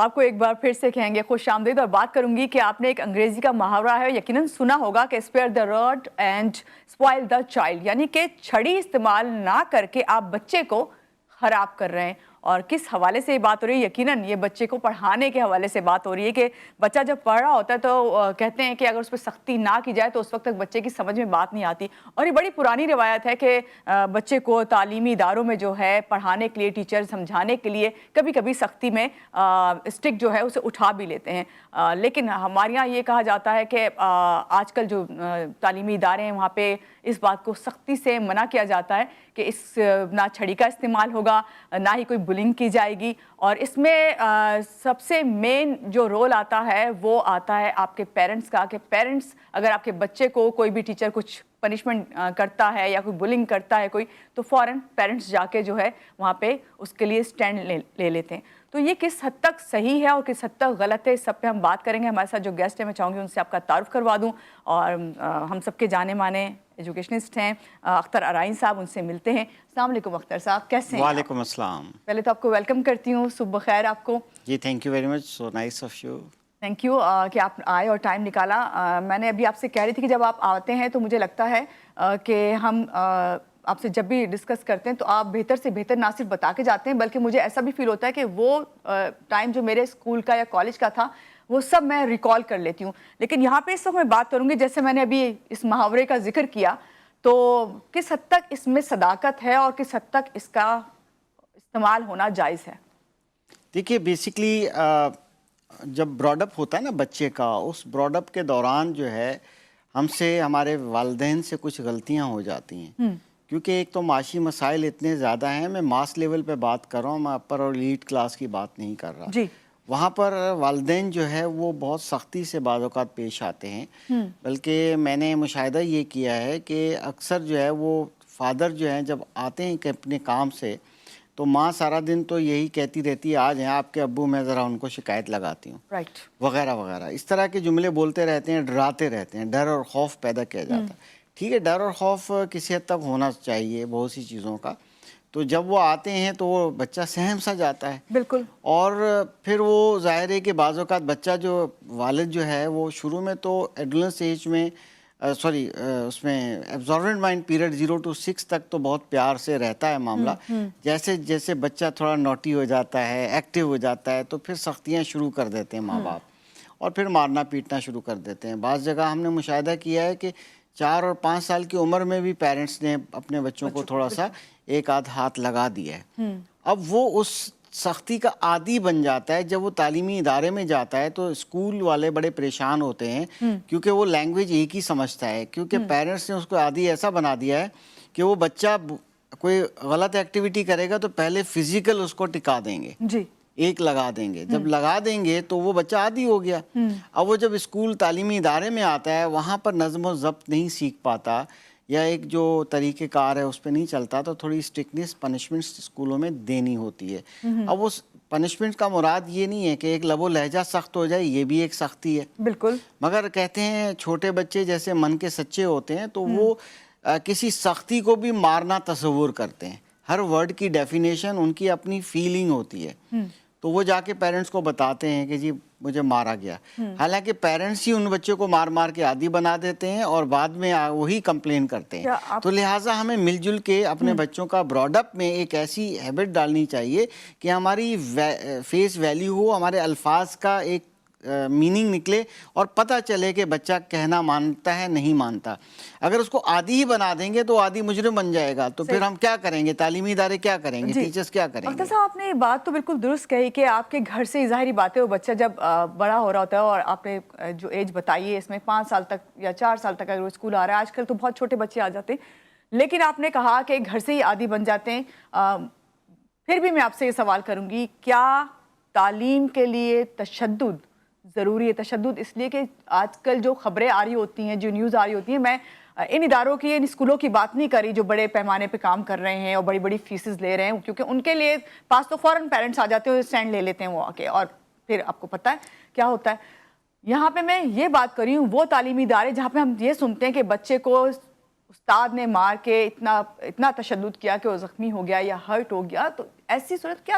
آپ کو ایک بار پھر سے کہیں گے خوش آمدید، اور بات کروں گی کہ آپ نے ایک انگریزی کا محاورہ ہے یقیناً سنا ہوگا کہ spare the rod and spoil the child, یعنی کہ چھڑی استعمال نہ کر کے آپ بچے کو خراب کر رہے ہیں. اور کس حوالے سے یہ بات ہو رہی ہے؟ یقیناً یہ بچے کو پڑھانے کے حوالے سے بات ہو رہی ہے کہ بچہ جب پڑھ رہا ہوتا ہے تو کہتے ہیں کہ اگر اس پہ سختی نہ کی جائے تو اس وقت تک بچے کی سمجھ میں بات نہیں آتی. اور یہ بڑی پرانی روایت ہے کہ بچے کو تعلیمی اداروں میں جو ہے پڑھانے کے لیے ٹیچر سمجھانے کے لیے کبھی کبھی سختی میں اسٹک جو ہے اسے اٹھا بھی لیتے ہیں. لیکن ہمارے یہاں یہ کہا جاتا ہے کہ آج کل جو تعلیمی ادارے ہیں وہاں پہ اس بات کو سختی سے منع کیا جاتا ہے کہ اس نہ چھڑی کا استعمال ہوگا، نہ ہی کوئی بلنگ کی جائے گی. اور اس میں سب سے مین جو رول آتا ہے وہ آتا ہے آپ کے پیرنٹس کا، کہ پیرنٹس اگر آپ کے بچے کو کوئی بھی ٹیچر کچھ پنشمنٹ کرتا ہے یا کوئی بلنگ کرتا ہے کوئی، تو فوراً پیرنٹس جا کے جو ہے وہاں پہ اس کے لیے سٹینڈ لے لیتے ہیں. تو یہ کس حد تک صحیح ہے اور کس حد تک غلط ہے، اس سب پہ ہم بات کریں گے. ہمارے ساتھ جو گیسٹ ہیں میں چاہوں گی ان سے آپ کا تعارف کروا دوں، اور ہم سب کے جانے مانے ایجوکیشنسٹ ہیں اختر ارائین صاحب، ان سے ملتے ہیں. السلام علیکم اختر صاحب، کیسے ہیں؟ وعلیکم السلام. پہلے تو آپ کو ویلکم کرتی ہوں، صبح بخیر آپ کو. جی thank you very much, so nice of you. Thank you کہ آپ آئے اور ٹائم نکالا. میں نے ابھی آپ سے کہہ رہی تھی کہ جب آپ آتے ہیں تو مجھے لگتا ہے کہ ہم آپ سے جب بھی ڈسکس کرتے ہیں تو آپ بہتر سے بہتر نہ صرف بتا کے جاتے ہیں بلکہ مجھے ایسا بھی فیل ہوتا ہے کہ وہ ٹائم جو میرے اسکول کا یا کالج کا تھا وہ سب میں ریکال کر لیتی ہوں. لیکن یہاں پہ اس وقت میں بات کروں گی، جیسے میں نے ابھی اس محاورے کا ذکر کیا، تو کس حد تک اس میں صداقت ہے اور کس حد تک اس کا استعمال ہونا جائز ہے؟ دیکھیے بیسکلی جب براڈ اپ ہوتا ہے نا بچے کا، اس براڈ اپ کے دوران جو ہے ہم سے ہمارے والدین سے کچھ غلطیاں ہو جاتی ہیں، کیونکہ ایک تو معاشی مسائل اتنے زیادہ ہیں. میں ماس لیول پہ بات کر رہا ہوں، میں اپر اور لیڈ کلاس کی بات نہیں کر رہا. جی، وہاں پر والدین جو ہے وہ بہت سختی سے بعض اوقات پیش آتے ہیں. بلکہ میں نے مشاہدہ یہ کیا ہے کہ اکثر جو ہے وہ فادر جو ہیں جب آتے ہیں کہ اپنے کام سے، تو ماں سارا دن تو یہی کہتی رہتی ہے آج ہیں آپ کے ابو، میں ذرا ان کو شکایت لگاتی ہوں، رائٹ، وغیرہ وغیرہ. اس طرح کے جملے بولتے رہتے ہیں، ڈراتے رہتے ہیں، ڈر اور خوف پیدا کیا جاتا ہے. ٹھیک ہے، ڈر اور خوف کسی حد تک ہونا چاہیے بہت سی چیزوں کا. تو جب وہ آتے ہیں تو وہ بچہ سہم سا جاتا ہے. بالکل. اور پھر وہ ظاہر ہے کہ بعض اوقات بچہ جو والد جو ہے وہ شروع میں تو ایڈولنس ایج میں اس میں ایبزاربنٹ مائنڈ پیریڈ 0 to 6 تک تو بہت پیار سے رہتا ہے معاملہ. جیسے جیسے بچہ تھوڑا نوٹی ہو جاتا ہے، ایکٹیو ہو جاتا ہے، تو پھر سختیاں شروع کر دیتے ہیں ماں باپ، اور پھر مارنا پیٹنا شروع کر دیتے ہیں. بعض جگہ ہم نے مشاہدہ کیا ہے کہ 4 اور 5 سال کی عمر میں بھی پیرنٹس نے اپنے بچوں کو تھوڑا سا ایک آدھ ہاتھ لگا دیا ہے. اب وہ اس سختی کا عادی بن جاتا ہے. جب وہ تعلیمی ادارے میں جاتا ہے تو اسکول والے بڑے پریشان ہوتے ہیں، کیونکہ وہ لینگویج ایک ہی سمجھتا ہے، کیونکہ پیرنٹس نے اس کو عادی ایسا بنا دیا ہے کہ وہ بچہ کوئی غلط ایکٹیویٹی کرے گا تو پہلے فزیکل اس کو ٹکا دیں گے، جی، ایک لگا دیں گے. جب لگا دیں گے تو وہ بچہ عادی ہو گیا. اب وہ جب اسکول تعلیمی ادارے میں آتا ہے وہاں پر نظم و ضبط نہیں سیکھ پاتا، یا ایک جو طریقہ کار ہے اس پہ نہیں چلتا، تو تھوڑی اسٹرکٹنس پنشمنٹس اسکولوں میں دینی ہوتی ہے. اب اس پنشمنٹ کا مراد یہ نہیں ہے کہ ایک لب و لہجہ سخت ہو جائے، یہ بھی ایک سختی ہے. بالکل. مگر کہتے ہیں چھوٹے بچے جیسے من کے سچے ہوتے ہیں تو وہ کسی سختی کو بھی مارنا تصور کرتے ہیں. ہر ورڈ کی ڈیفینیشن ان کی اپنی فیلنگ ہوتی ہے. تو وہ جا کے پیرنٹس کو بتاتے ہیں کہ جی مجھے مارا گیا. حالانکہ پیرنٹس ہی ان بچوں کو مار مار کے عادی بنا دیتے ہیں اور بعد میں وہی کمپلین کرتے ہیں. تو لہٰذا ہمیں مل جل کے اپنے بچوں کا براڈ اپ میں ایک ایسی ہیبٹ ڈالنی چاہیے کہ ہماری فیس ویلیو ہو، ہمارے الفاظ کا ایک میننگ نکلے اور پتہ چلے کہ بچہ کہنا مانتا ہے نہیں مانتا. اگر اس کو عادی ہی بنا دیں گے تو عادی مجرم بن جائے گا. تو پھر ہم کیا کریں گے؟ تعلیمی ادارے کیا کریں گے؟ ٹیچرز کیا کریں گے؟ اختر صاحب آپ نے یہ بات تو بالکل درست کہی کہ آپ کے گھر سے ظاہری بات ہے، وہ بچہ جب بڑا ہو رہا ہوتا ہے، اور آپ نے جو ایج بتائی ہے اس میں 5 سال تک یا 4 سال تک اگر وہ اسکول آ رہا ہے، آج کل تو بہت چھوٹے بچے آ جاتے ہیں، لیکن آپ نے کہا کہ گھر سے ہی عادی بن جاتے ہیں. پھر بھی میں آپ سے یہ سوال کروں گی، کیا تعلیم کے لیے تشدد ضروری ہے؟ تشدد اس لیے کہ آج کل جو خبریں آ رہی ہوتی ہیں، جو نیوز آ رہی ہوتی ہیں، میں ان اداروں کی، ان اسکولوں کی بات نہیں کری جو بڑے پیمانے پہ کام کر رہے ہیں اور بڑی بڑی فیسز لے رہے ہیں، کیونکہ ان کے لیے پاس تو فوراً پیرنٹس آ جاتے ہیں، اسٹینڈ لے لیتے ہیں وہ آ کے، اور پھر آپ کو پتہ ہے کیا ہوتا ہے. یہاں پہ میں یہ بات کر رہی ہوں وہ تعلیمی ادارے جہاں پہ ہم یہ سنتے ہیں کہ بچے کو استاد نے مار کے اتنا تشدد کیا کہ وہ زخمی ہو گیا یا ہرٹ ہو گیا. تو ایسی صورت کیا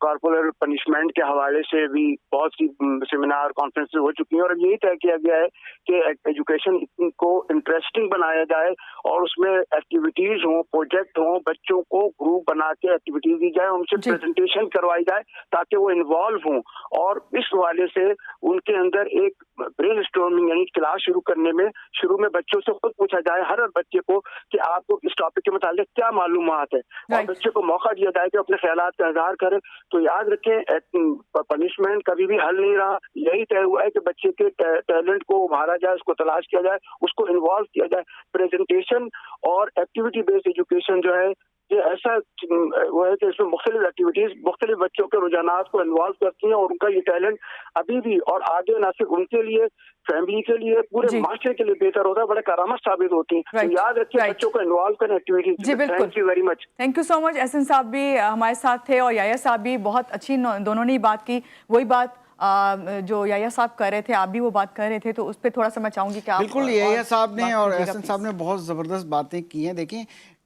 کارپورل پنشمنٹ کے حوالے سے بھی بہت سی سیمینار کانفرنس ہو چکی ہیں, اور اب یہی طے کیا گیا ہے کہ ایجوکیشن کو انٹرسٹنگ بنایا جائے اور اس میں ایکٹیویٹیز ہوں, پروجیکٹ ہوں, بچوں کو گروپ بنا کے ایکٹیویٹیز دی جائے, ان سے پریزنٹیشن کروائی جائے تاکہ وہ انوالو ہوں. اور اس حوالے سے ان کے اندر ایک برین اسٹارمنگ یعنی کلاس شروع کرنے میں شروع میں بچوں سے خود پوچھا جائے ہر بچے کو کہ آپ کو اس ٹاپک کے متعلق کیا معلومات ہے, اور بچے کو موقع دیا جائے کہ اپنے خیالات کا اظہار کرے. تو یاد رکھیں پنشمنٹ کبھی بھی حل نہیں رہا, یہی طے ہوا ہے کہ بچے کے ٹیلنٹ کو ابھارا جائے, اس کو تلاش کیا جائے, اس کو انوالو کیا جائے. پریزنٹیشن اور ایکٹیویٹی بیسڈ ایجوکیشن جو ہے یہ ایسا وہ ہے کہ اس میں مختلف ایکٹیویٹیز مختلف بچوں کے رجحانات کو انوالو کرتی ہیں, اور ان کا یہ ٹیلنٹ ابھی بھی اور آگے نہ صرف ان کے لیے, فیملی کے لیے, پورے معاشرے کے لیے بہتر ہوتا ہے, بڑے کرامت ثابت ہوتی ہیں. تو یاد رکھیے بچوں کو انوالو کریں ایکٹیویٹیز. جی بالکل, thank you very much. Thank you so much. Ahsan صاحب بھی ہمارے ساتھ تھے اور یحییٰ صاحب بھی, بہت اچھی دونوں نے بات کی. وہی بات جو یحییٰ صاحب کر رہے تھے, آپ بھی وہ بات کر رہے تھے, تو اس پہ تھوڑا سا میں چاہوں گی کہ آپ بالکل یحییٰ صاحب نے اور احسن صاحب نے بہت زبردست باتیں کی ہیں. دیکھیں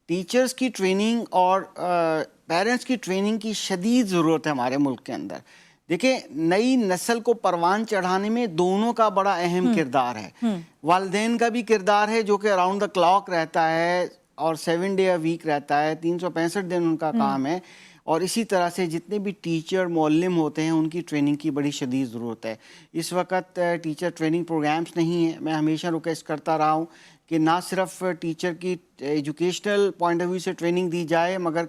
ٹیچرز کی ٹریننگ اور پیرنٹس کی ٹریننگ کی شدید ضرورت ہے ہمارے ملک کے اندر. دیکھیں نئی نسل کو پروان چڑھانے میں دونوں کا بڑا اہم کردار ہے. والدین کا بھی کردار ہے جو کہ اراؤنڈ دا کلاک رہتا ہے اور 7 ڈے اے ویک رہتا ہے, 365 دن ان کا کام ہے. اور اسی طرح سے جتنے بھی ٹیچر معلم ہوتے ہیں ان کی ٹریننگ کی بڑی شدید ضرورت ہے. اس وقت ٹیچر ٹریننگ پروگرامز نہیں ہیں. میں ہمیشہ ریکویسٹ کرتا رہا ہوں کہ نہ صرف ٹیچر کی ایجوکیشنل پوائنٹ آف ویو سے ٹریننگ دی جائے مگر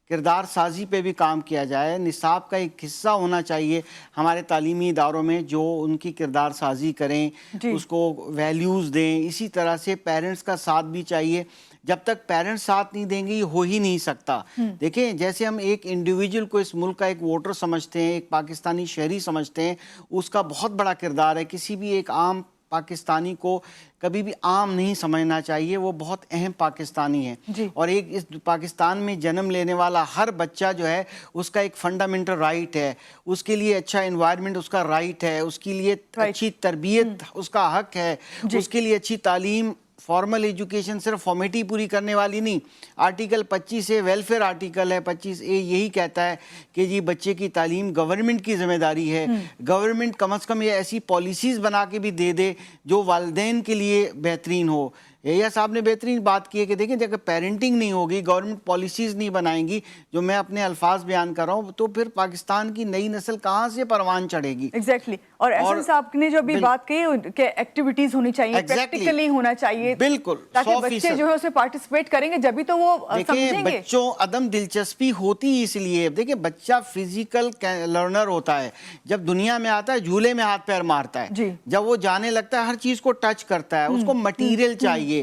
کردار سازی پہ بھی کام کیا جائے. نصاب کا ایک حصہ ہونا چاہیے ہمارے تعلیمی اداروں میں جو ان کی کردار سازی کریں, اس کو ویلیوز دیں. اسی طرح سے پیرنٹس کا ساتھ بھی چاہیے. جب تک پیرنٹس ساتھ نہیں دیں گے یہ ہو ہی نہیں سکتا. دیکھیں جیسے ہم ایک انڈیویجول کو اس ملک کا ایک ووٹر سمجھتے ہیں, ایک پاکستانی شہری سمجھتے ہیں, اس کا بہت بڑا کردار ہے. کسی بھی ایک عام پاکستانی کو کبھی بھی عام نہیں سمجھنا چاہیے, وہ بہت اہم پاکستانی ہے. اور ایک اس پاکستان میں جنم لینے والا ہر بچہ جو ہے اس کا ایک فنڈامنٹل رائٹ ہے. اس کے لیے اچھا انوائرمنٹ اس کا رائٹ ہے, اس کے لیے اچھی تربیت اس کا حق ہے, اس کے لیے اچھی تعلیم. فارمل ایجوکیشن صرف فارمیٹی پوری کرنے والی نہیں. آرٹیکل 25 ہے, ویلفیئر آرٹیکل ہے 25A, یہی کہتا ہے کہ جی بچے کی تعلیم گورنمنٹ کی ذمہ داری ہے. گورنمنٹ کم از کم یہ ایسی پالیسیز بنا کے بھی دے دے جو والدین کے لیے بہترین ہو. یحییٰ صاحب نے بہترین بات کی ہے کہ دیکھیں جب پیرنٹنگ نہیں ہوگی, گورنمنٹ پالیسیز نہیں بنائیں گی, جو میں اپنے الفاظ بیان کر رہا ہوں, تو پھر پاکستان کی نئی نسل کہاں سے پروان چڑھے گی. ایگزیکٹلی. اور احسن صاحب نے جو بھی بات کی کہ ایکٹیویٹیز ہونی چاہیے, پریکٹیکلی ہونا چاہیے, بالکل, تاکہ بچے جو ہے اسے پارٹیسپیٹ کریں گے جبھی تو وہ سمجھیں گے. بچوں عدم دلچسپی ہوتی اس لیے, دیکھیں بچہ فزیکل لرنر ہوتا ہے. جب دنیا میں آتا ہے جھولے میں ہاتھ پیر مارتا ہے, جب وہ جانے لگتا ہے ہر چیز کو ٹچ کرتا ہے, اس کو مٹیریل چاہیے,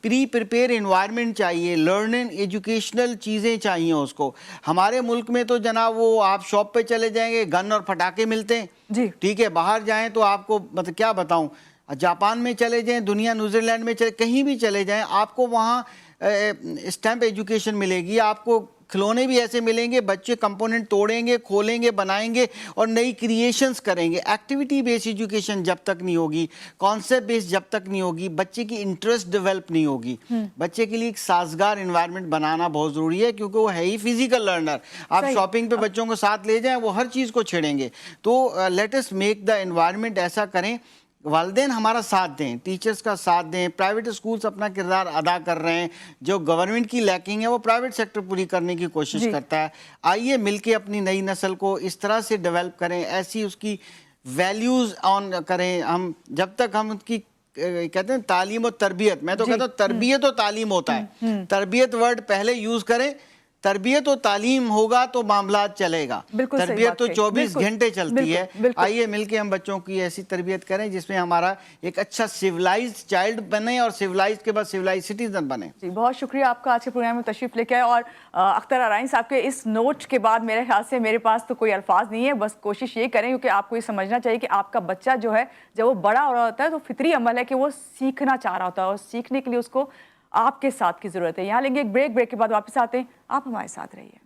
پری پریپیئر انوائرمنٹ چاہیے, لرننگ ایجوکیشنل چیزیں چاہیے اس کو. ہمارے ملک میں تو جناب وہ آپ شاپ پہ چلے جائیں گے گن اور پٹاخے ملتے ہیں, ٹھیک ہے. باہر جائیں تو آپ کو مطلب کیا بتاؤں, جاپان میں چلے جائیں, دنیا نیوزی لینڈ میں چلے, کہیں بھی چلے جائیں, آپ کو وہاں اسٹیمپ ایجوکیشن ملے گی. آپ کو کھلونے بھی ایسے ملیں گے, بچے کمپوننٹ توڑیں گے, کھولیں گے, بنائیں گے اور نئی کریشنز کریں گے. ایکٹیویٹی بیس ایجوکیشن جب تک نہیں ہوگی, کانسیپٹ بیس جب تک نہیں ہوگی, بچے کی انٹرسٹ ڈیولپ نہیں ہوگی. بچے کے لیے ایک سازگار انوائرمنٹ بنانا بہت ضروری ہے, کیونکہ وہ ہے ہی فزیکل لرنر. آپ شاپنگ پہ بچوں کو ساتھ لے جائیں, وہ ہر چیز کو چھیڑیں گے. تو let us make the environment ایسا کریں. والدین ہمارا ساتھ دیں, ٹیچرز کا ساتھ دیں. پرائیویٹ اسکولز اپنا کردار ادا کر رہے ہیں, جو گورنمنٹ کی لیکنگ ہے وہ پرائیویٹ سیکٹر پوری کرنے کی کوشش کرتا ہے. آئیے مل کے اپنی نئی نسل کو اس طرح سے ڈیولپ کریں, ایسی اس کی ویلیوز آن کریں. ہم جب تک ہم ان کی کہتے ہیں تعلیم و تربیت, میں تو کہتا ہوں تربیت و تعلیم ہوتا ہے, تربیت ورڈ پہلے یوز کریں. تربیت و تعلیم ہوگا تو معاملات چلے گا. تربیت تو 24 گھنٹے چلتی ہے. آئیے مل کے ہم بچوں کی ایسی تربیت کریں جس میں ہمارا ایک اچھا سیولائزڈ چائلڈ بنے اور سیولائزڈ کے بعد سیولائزڈ سٹیزن بنے. جی بہت شکریہ آپ کا آج کے پروگرام میں تشریف لے کے آئے. اور اختر ارائین صاحب کے اس نوٹ کے بعد میرے خیال سے میرے پاس تو کوئی الفاظ نہیں ہے. بس کوشش یہ کریں, کیونکہ آپ کو یہ سمجھنا چاہیے کہ آپ کا بچہ جو ہے جب وہ بڑا ہو رہا ہوتا ہے تو فطری عمل ہے کہ وہ سیکھنا چاہ رہا ہوتا ہے, اور سیکھنے کے لیے اس کو آپ کے ساتھ کی ضرورت ہے. یہاں لیں گے ایک بریک کے بعد واپس آتے ہیں. آپ ہمارے ساتھ رہیے.